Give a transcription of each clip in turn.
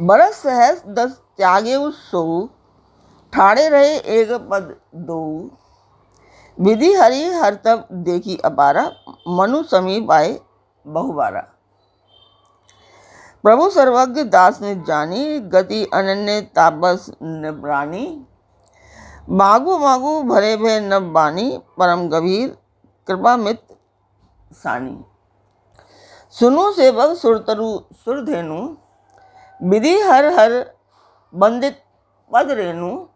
बरस सहस 10 त्यागे सो, ठाड़े रहे एक पद दो, विधि हरि हर तब देखी अपारा, मनु समीप आए बहुबारा। प्रभु सर्वज्ञ दास ने जानी, गति अनन्य तापस निप्राणी, मागु मागु भरे भय नभ बानी, परम गंभीर कृपा मित सानी। सुनु सेवक सुरतरु सुरधेनु, विधि हर हर बंदित पद रेणु,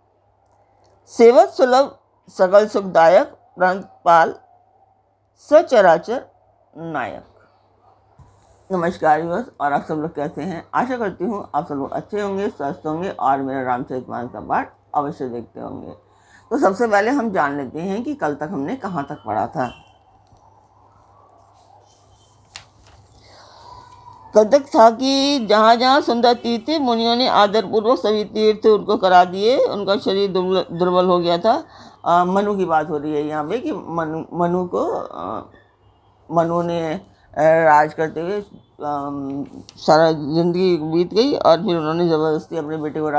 सेवत सुलभ सकल सुखदायक, प्रांतपाल सचराचर नायक। नमस्कार व्यूअर्स, और आप सब लोग कैसे हैं? आशा करती हूँ आप सब लोग अच्छे होंगे, स्वस्थ होंगे और मेरा रामचरितमानस का पाठ अवश्य देखते होंगे। तो सबसे पहले हम जान लेते हैं कि कल तक हमने कहाँ तक पढ़ा था। कल तक था कि जहाँ जहाँ सुंदर तीर्थ थे, मुनियों ने आदरपूर्वक सभी तीर्थ उनको करा दिए। उनका शरीर दुर्बल हो गया था। मनु की बात हो रही है यहाँ पे कि मनु ने राज करते हुए सारा जिंदगी बीत गई और फिर उन्होंने ज़बरदस्ती अपने बेटे को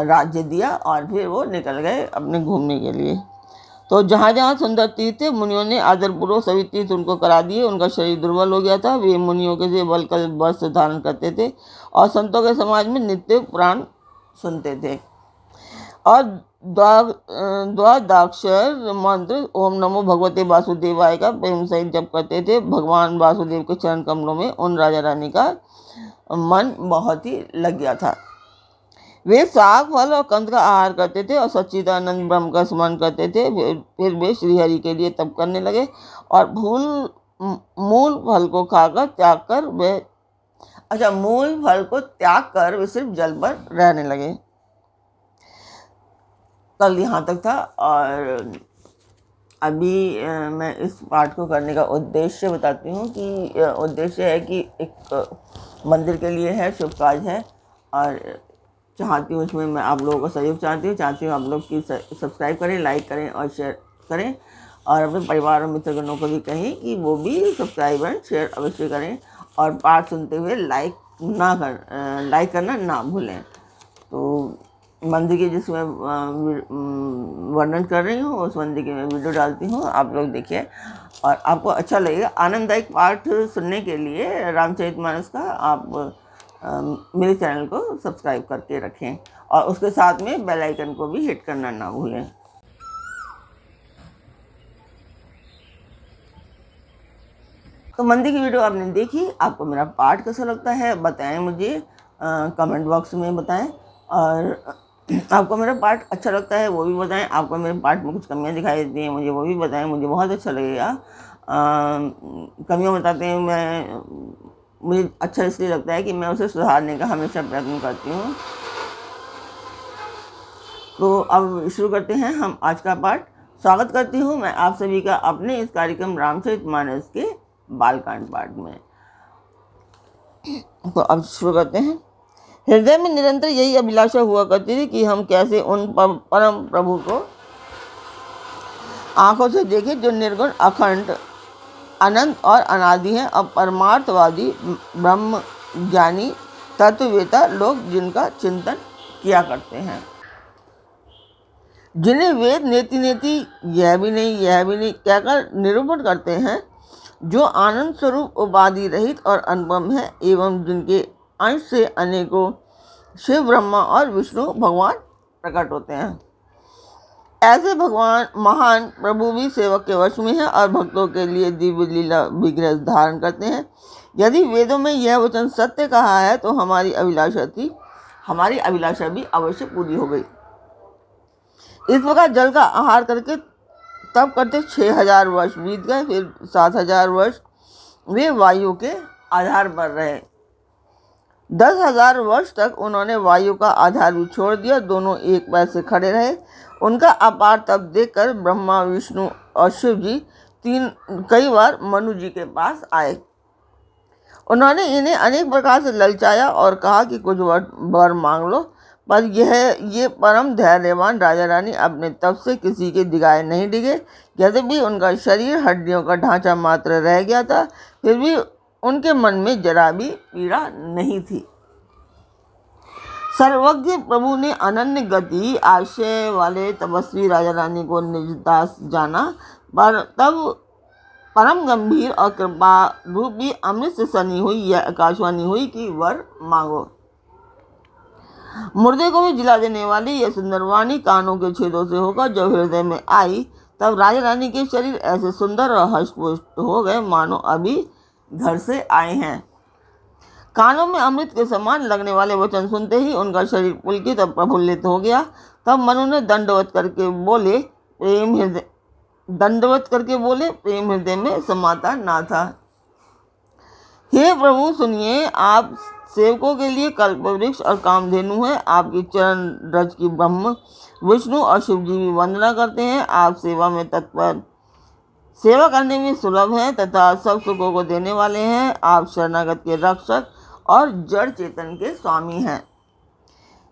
राज्य दिया और फिर वो निकल गए अपने घूमने के लिए। तो जहाँ जहाँ सुंदर तीर्थ थे, मुनियों ने आदरपूर्वक सभी तीर्थ उनको करा दिए। उनका शरीर दुर्बल हो गया था। वे मुनियों के से बलकल वस्त्र धारण करते थे और संतों के समाज में नित्य पुराण सुनते थे और द्वादशाक्षर मंत्र ओम नमो भगवते वासुदेवाय का प्रेम सहित जप करते थे। भगवान वासुदेव के चरण कमलों में उन राजा रानी का मन बहुत ही लग गया था। वे साग फल और कंद का आहार करते थे और सच्चिदानंद ब्रह्म का स्मरण करते थे। फिर वे श्रीहरि के लिए तप करने लगे और मूल फल को खाकर मूल फल को त्याग कर वे सिर्फ जल पर रहने लगे। कल यहाँ तक था और अभी मैं इस पाठ को करने का उद्देश्य बताती हूँ कि उद्देश्य है कि एक मंदिर के लिए है, शुभ कार्य है और चाहती हूँ उसमें मैं आप लोगों का सहयोग चाहती हूँ आप लोग की सब्सक्राइब करें, लाइक करें और शेयर करें और अपने परिवार और मित्रगणों को भी कहें कि वो भी सब्सक्राइब एंड शेयर अवश्य करें और पाठ सुनते हुए लाइक करना ना भूलें। तो मंदिर के जिसमें वर्णन कर रही हूँ उस मंदिर की मैं वीडियो डालती हूँ, आप लोग देखिए और आपको अच्छा लगेगा। आनंददायक पाठ सुनने के लिए रामचरितमानस का आप मेरे चैनल को सब्सक्राइब करके रखें और उसके साथ में बेल आइकन को भी हिट करना ना भूलें। तो मंदिर की वीडियो आपने देखी, आपको मेरा पाठ कैसा लगता है बताएं मुझे, कमेंट बॉक्स में बताएं और आपको मेरा पाठ अच्छा लगता है वो भी बताएं। आपको मेरे पाठ में कुछ कमियां दिखाई देती हैं मुझे वो भी बताएं, मुझे बहुत अच्छा लगेगा। कमियां बताते हैं मुझे अच्छा इसलिए लगता है कि मैं उसे सुधारने का हमेशा प्रयत्न करती हूँ। तो अब शुरू करते हैं हम आज का पाठ। स्वागत करती हूँ मैं आप सभी का अपने इस कार्यक्रम रामचरितमानस के बालकांड पाठ में। तो अब शुरू करते हैं। हृदय में निरंतर यही अभिलाषा हुआ करती थी कि हम कैसे उन परम प्रभु को आंखों से देखें जो निर्गुण, अखंड, अनंत और अनादि हैं और परमार्थवादी ब्रह्म ज्ञानी तत्ववेता लोग जिनका चिंतन किया करते हैं, जिन्हें वेद नेति नेति यह भी नहीं कहकर निरूपण करते हैं, जो आनंद स्वरूप उपाधि रहित और अनुपम है एवं जिनके अंश से अनेकों शिव, ब्रह्मा और विष्णु भगवान प्रकट होते हैं। ऐसे भगवान महान प्रभु भी सेवक के वश में हैं और भक्तों के लिए दिव्य लीला विग्रह धारण करते हैं। यदि वेदों में यह वचन सत्य कहा है तो हमारी अभिलाषा भी अवश्य पूरी हो गई। इस प्रकार जल का आहार करके तब करते 6000 वर्ष बीत गए। फिर 7000 वर्ष वे वायु के आधार पर रहे। 10,000 वर्ष तक उन्होंने वायु का आधार भी छोड़ दिया, दोनों एक पैर से खड़े रहे। उनका अपार तप देखकर ब्रह्मा, विष्णु और शिव जी कई बार मनु जी के पास आए। उन्होंने इन्हें अनेक प्रकार से ललचाया और कहा कि कुछ वर मांग लो, पर ये परम धैर्यवान राजा रानी अपने तप से किसी के दिगाए नहीं डिगे। यद्यपि उनका शरीर हड्डियों का ढांचा मात्र रह गया था, फिर भी उनके मन में जरा भी पीड़ा नहीं थी। सर्वज्ञ प्रभु ने अनन्य गति आशय वाले तपस्वी राजा रानी को निज दास जाना, पर तब परम गंभीर और कृपा रूपी अमृत से सनी हुई यह आकाशवाणी हुई कि वर मांगो। मुर्दे को भी जिला देने वाली यह सुंदर वाणी कानों के छेदों से होकर जब हृदय में आई, तब राजा रानी के शरीर ऐसे सुंदर और हष्टपुष्ट हो गए मानो अभी घर से आए हैं। कानों में अमृत के समान लगने वाले वचन सुनते ही उनका शरीर पुलकित और प्रफुल्लित हो गया। तब मनु ने दंडवत करके बोले, प्रेम हृदय में समाता ना था। हे प्रभु सुनिए, आप सेवकों के लिए कल्प वृक्ष और कामधेनु है। आपकी चरण रज की ब्रह्म विष्णु और शिव जी भी वंदना करते हैं। आप सेवा में तत्पर, सेवा करने में सुलभ हैं तथा सब सुखों को देने वाले हैं। आप शरणागत के रक्षक और जड़ चेतन के स्वामी हैं।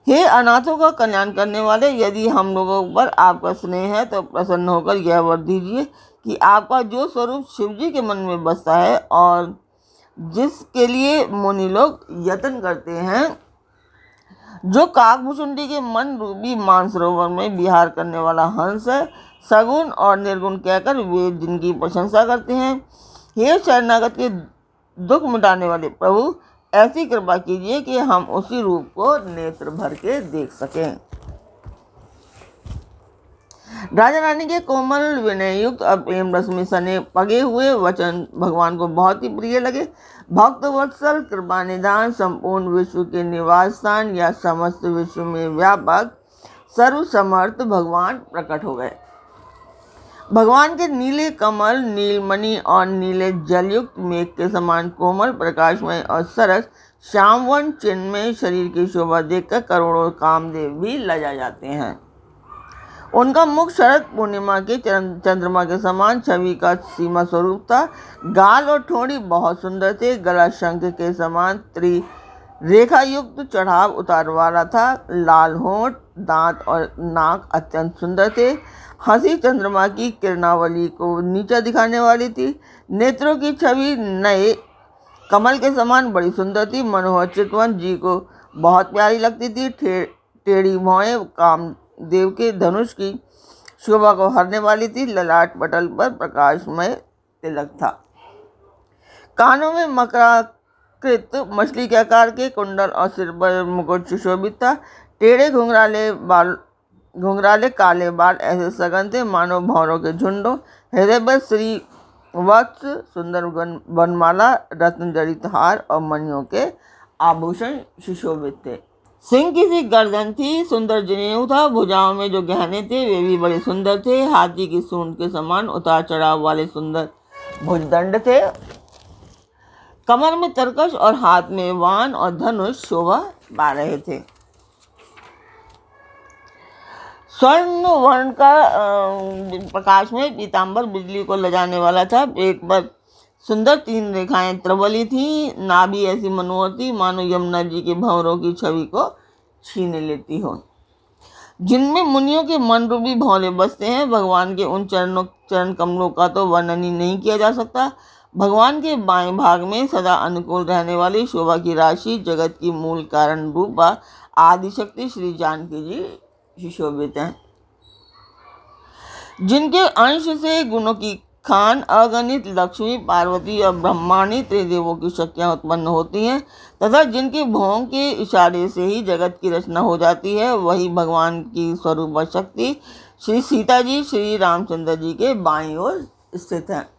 हे अनाथों का कल्याण करने वाले, यदि हम लोगों पर आपका स्नेह है तो प्रसन्न होकर यह वर दीजिए कि आपका जो स्वरूप शिव जी के मन में बसता है और जिसके लिए मुनि लोग यत्न करते हैं, जो काकभुचुंडी के मन रूपी मानसरोवर में विहार करने वाला हंस है, सगुण और निर्गुण कहकर वे जिनकी प्रशंसा करते हैं, हे शरणागत के दुख मिटाने वाले प्रभु, ऐसी कृपा कीजिए कि हम उसी रूप को नेत्र भर के देख सकें। राजा रानी के कोमल विनय युक्त और प्रेम रस में सने पगे हुए वचन भगवान को बहुत ही प्रिय लगे। भक्त वत्सल कृपा निदान संपूर्ण विश्व के निवास स्थान या समस्त विश्व में व्यापक सर्वसमर्थ भगवान प्रकट हो गए। भगवान के नीले कमल, नीलमणि और नीले जलयुक्त मेघ के समान कोमल, प्रकाशमय और सरस श्यामवन चिन्मय शरीर की शोभा देखकर करोड़ों कामदेव भी लजा जाते हैं। उनका मुख शरद पूर्णिमा के चंद्रमा के समान छवि का सीमा स्वरूप था। गाल और ठोड़ी बहुत सुंदर थे। गला शंख के समान त्रिरेखा युक्त चढ़ाव उतार वाला था। लाल होंठ, दांत और नाक अत्यंत सुंदर थे। हंसी चंद्रमा की किरणावली को नीचा दिखाने वाली थी। नेत्रों की छवि नए कमल के समान बड़ी सुंदर थी। मनोहर चितवन जी को बहुत प्यारी लगती थी। टेढ़ी भौहें कामदेव के धनुष की शोभा को हरने वाली थी। ललाट पटल पर प्रकाशमय तिलक था। कानों में मकराकृत मछली के आकार के कुंडल और सिर पर मुकुट सुशोभित था। टेढ़े घुंघराले काले बाल ऐसे सघन थे मानो भौरों के झुंडों। हृदय पर श्री वत्स, सुंदर वनमाला, रत्न जड़ित हार और मणियों के आभूषण सुशोभित थे। सिंह की सी गर्दन थी, सुंदर जनेऊ था। भुजाओं में जो गहने थे वे भी बड़े सुंदर थे। हाथी की सूंड के समान उतार चढ़ाव वाले सुंदर भुजदंड थे। कमर में तरकश और हाथ में वान और धनुष शोभा पा रहे थे। स्वर्ण वर्ण का प्रकाश में पीताम्बर बिजली को लजाने वाला था। पेट पर सुंदर 3 रेखाएं त्रिवली थी। नाभि ऐसी मनोहर थी मानो यमुना जी के भंवरों की छवि को छीन लेती हो, जिनमें मुनियों के मन रूपी भौरे बसते हैं। भगवान के उन चरण कमलों का तो वर्णन ही नहीं किया जा सकता। भगवान के बाएं भाग में सदा अनुकूल रहने वाली शोभा की राशि जगत की मूल कारण रूपा आदिशक्ति श्री जानकी जी सुशोभित हैं, जिनके अंश से गुणों की खान अगणित लक्ष्मी, पार्वती और ब्रह्मांडी त्रिदेवों की शक्तियाँ उत्पन्न होती हैं तथा जिनके भोग के इशारे से ही जगत की रचना हो जाती है, वही भगवान की स्वरूप शक्ति श्री सीता जी श्री रामचंद्र जी के बाईं ओर स्थित है।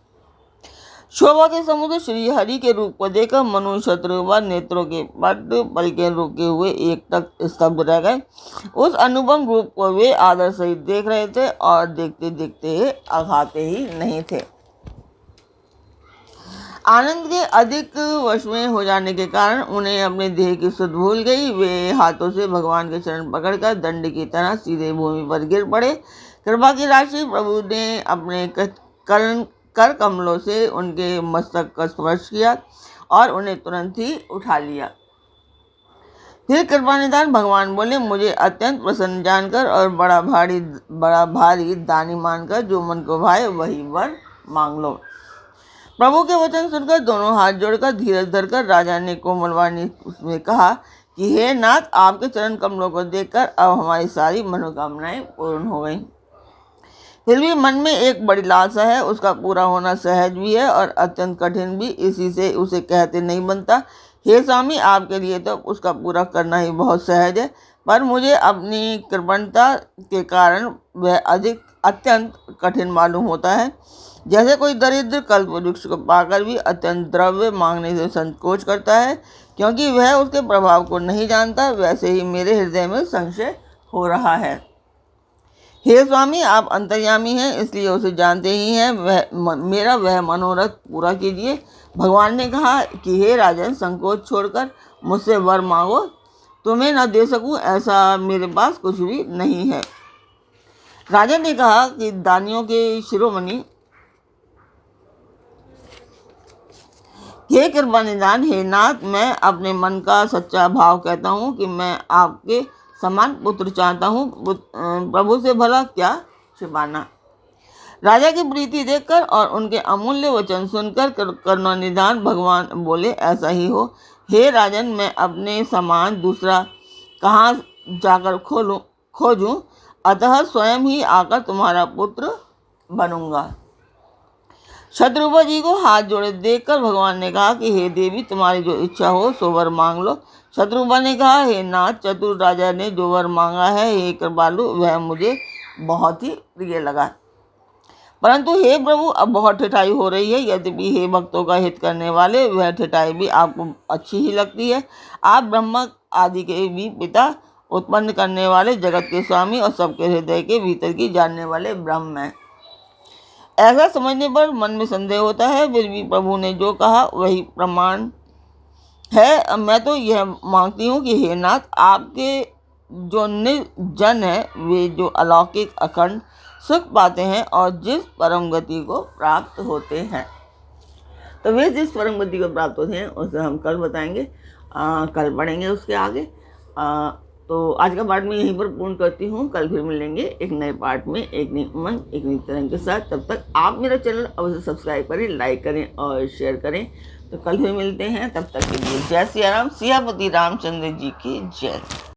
शोभा के समुद्र श्री हरि के रूप को देखकर मनु शत्रुघ्न नेत्रों के पट पलके रुके हुए एक तक स्तब्ध रह गए। उस अनुपम रूप को वे आदर सहित देख रहे थे और देखते देखते अघाते ही नहीं थे। आनंद के अधिक वश में हो जाने के कारण उन्हें अपने देह की सुध भूल गई। वे हाथों से भगवान के चरण पकड़कर दंड की तरह सीधे भूमि पर गिर पड़े। कृपा की राशि प्रभु ने अपने कर कमलों से उनके मस्तक का स्पर्श किया और उन्हें तुरंत ही उठा लिया। फिर कृपानिधान भगवान बोले, मुझे अत्यंत प्रसन्न जानकर और बड़ा भारी दानी मानकर जो मन को भाए वही वर मांग लो। प्रभु के वचन सुनकर दोनों हाथ जोड़कर धीरज धरकर राजा ने कोमल वाणी उसमें कहा कि हे नाथ, आपके चरण कमलों को देखकर अब हमारी सारी मनोकामनाएं पूर्ण हो गई। फिर भी मन में एक बड़ी लालसा है, उसका पूरा होना सहज भी है और अत्यंत कठिन भी, इसी से उसे कहते नहीं बनता। हे स्वामी, आपके लिए तो उसका पूरा करना ही बहुत सहज है, पर मुझे अपनी कृपणता के कारण वह अत्यंत कठिन मालूम होता है। जैसे कोई दरिद्र कल्प वृक्ष को पाकर भी अत्यंत द्रव्य मांगने से संकोच करता है, क्योंकि वह उसके प्रभाव को नहीं जानता, वैसे ही मेरे हृदय में संशय हो रहा है। हे स्वामी, आप अंतर्यामी हैं, इसलिए उसे जानते ही हैं। मेरा वह मनोरथ पूरा कीजिए। भगवान ने कहा कि हे राजन, संकोच छोड़कर मुझसे वर मांगो। तुम्हें न दे सकूं ऐसा मेरे पास कुछ भी नहीं है। राजा ने कहा कि दानियों के शिरोमणि, हे कृपा निदान, हे नाथ, मैं अपने मन का सच्चा भाव कहता हूँ कि मैं आपके समान पुत्र चाहता हूँ। प्रभु से भला क्या छिपाना। राजा की प्रीति देखकर और उनके अमूल्य वचन सुनकर करुणानिधान भगवान बोले, ऐसा ही हो। हे राजन, मैं अपने समान दूसरा कहाँ जाकर खोजूं, अतः स्वयं ही आकर तुम्हारा पुत्र बनूंगा। शत्रुघ्न जी को हाथ जोड़े देखकर भगवान ने कहा कि हे देवी, तुम्हारी जो इच्छा हो सो वर मांग लो। शत्रुघ्न ने कहा, हे नाथ, चतुर राजा ने जो वर मांगा है, हे कृपालु, वह मुझे बहुत ही प्रिय लगा। परंतु हे प्रभु, अब बहुत ठिठाई हो रही है। यद्यपि हे भक्तों का हित करने वाले, वह ठिठाई भी आपको अच्छी ही लगती है। आप ब्रह्मा आदि के भी पिता, उत्पन्न करने वाले, जगत के स्वामी और सबके हृदय के भीतर की जानने वाले ब्रह्म हैं। ऐसा समझने पर मन में संदेह होता है, फिर भी प्रभु ने जो कहा वही प्रमाण है। मैं तो यह मांगती हूँ कि हे नाथ, आपके जो निर्जन है, वे जो अलौकिक अखंड सुख पाते हैं और जिस परम गति को प्राप्त होते हैं, तो वे जिस परम गति को प्राप्त होते हैं उसे हम कल बताएंगे, कल पढ़ेंगे उसके आगे। तो आज का पाठ मैं यहीं पर पूर्ण करती हूँ। कल फिर मिलेंगे एक नए पाठ में, एक नई उमंग, एक नई तरंग के साथ। तब तक आप मेरा चैनल अवश्य सब्सक्राइब करें, लाइक करें और शेयर करें। तो कल फिर मिलते हैं, तब तक के लिए जय सिया राम। सियापति रामचंद्र जी की जय।